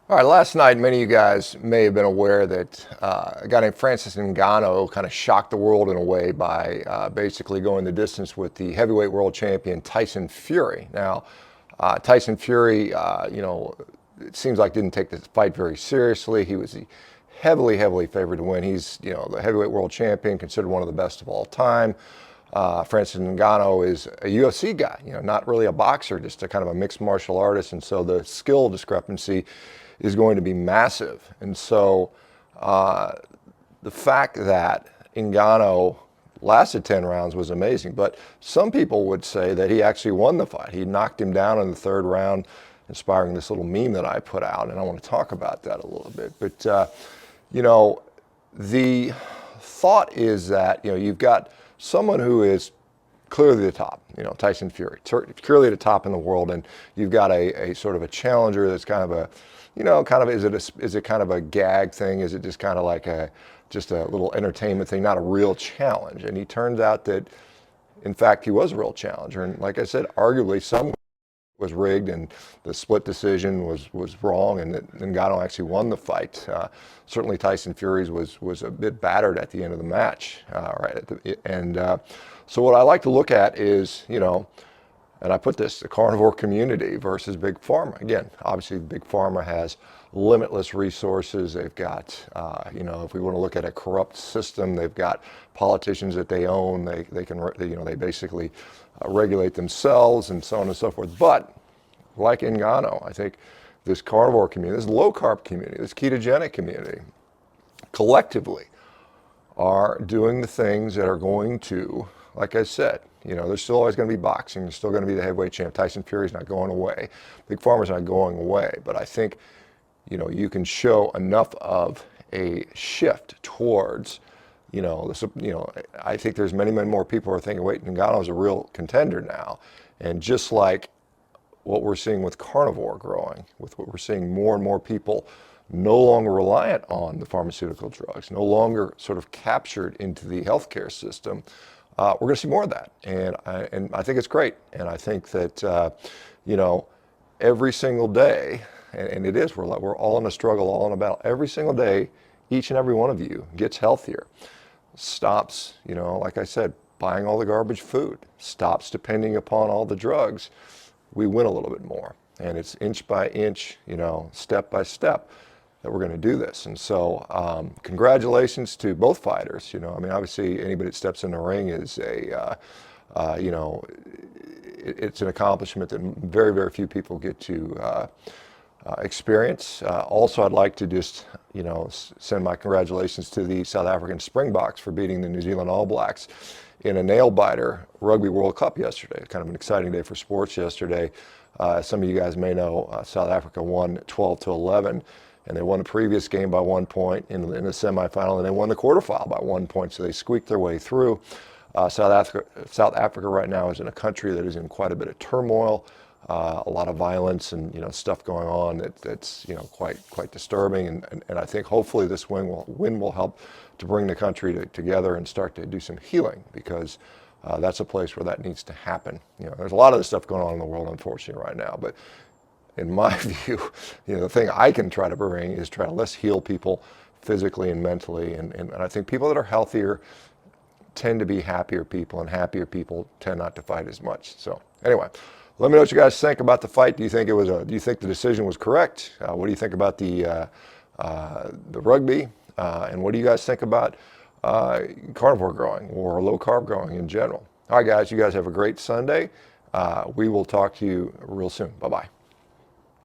All right, last night, many of you guys may have been aware that a guy named Francis Ngannou kind of shocked the world in a way by basically going the distance with the heavyweight world champion Tyson Fury. Now, Tyson Fury, it seems like didn't take this fight very seriously. He was heavily favored to win. He's, the heavyweight world champion, considered one of the best of all time. Francis Ngannou is a UFC guy, not really a boxer, just a kind of a mixed martial artist, and so the skill discrepancy is going to be massive. And so the fact that Ngannou lasted 10 rounds was amazing, but some people would say that he actually won the fight. He knocked him down in the third round, inspiring this little meme that I put out, and I want to talk about that a little bit. But, the thought is that, you've got someone who is clearly the top, Tyson Fury, clearly the top in the world, and you've got a sort of a challenger that's kind of a, is it kind of a gag thing? Is it just kind of like just a little entertainment thing, not a real challenge? And he turns out that, in fact, he was a real challenger. And like I said, arguably some was rigged and the split decision was wrong, and that Ngannou actually won the fight. Certainly Tyson Fury's was a bit battered at the end of the match, so what I like to look at is, and I put this, the carnivore community versus Big Pharma. Again, obviously Big Pharma has limitless resources. They've got, if we want to look at a corrupt system, they've got politicians that they own. They can, they basically regulate themselves and so on and so forth. But like Ngannou, I think this carnivore community, this low carb community, this ketogenic community, collectively are doing the things that are going to, like I said, there's still always going to be boxing. There's still going to be the heavyweight champ. Tyson Fury's not going away. Big Pharma's not going away. But I think, you can show enough of a shift towards, I think there's many more people who are thinking, wait, Ngannou's a real contender now. And just like what we're seeing with carnivore growing, with what we're seeing more and more people no longer reliant on the pharmaceutical drugs, no longer sort of captured into the healthcare system, we're going to see more of that, and I think it's great. And I think that every single day, and it is, we're all in a struggle, all in a battle. Every single day, each and every one of you gets healthier, stops, like I said, buying all the garbage food, stops depending upon all the drugs. We win a little bit more, and it's inch by inch, step by step, that we're going to do this. And so congratulations to both fighters. Obviously anybody that steps in the ring is it's an accomplishment that very few people get to experience. Also, I'd like to just, send my congratulations to the South African Springboks for beating the New Zealand All Blacks in a nail-biter Rugby World Cup yesterday. Kind of an exciting day for sports yesterday. Some of you guys may know South Africa won 12-11. And they won the previous game by 1 point in the semifinal, and they won the quarterfinal by 1 point, so they squeaked their way through. South Africa right now is in a country that is in quite a bit of turmoil, a lot of violence and stuff going on that's quite disturbing. And I think hopefully this win will help to bring the country together and start to do some healing, because that's a place where that needs to happen. There's a lot of this stuff going on in the world, unfortunately, right now, but in my view, the thing I can try to bring is try to let's heal people physically and mentally. And I think people that are healthier tend to be happier people, and happier people tend not to fight as much. So anyway, let me know what you guys think about the fight. Do you think do you think the decision was correct? What do you think about the rugby? And what do you guys think about carnivore growing or low carb growing in general? All right, guys, you guys have a great Sunday. We will talk to you real soon. Bye-bye.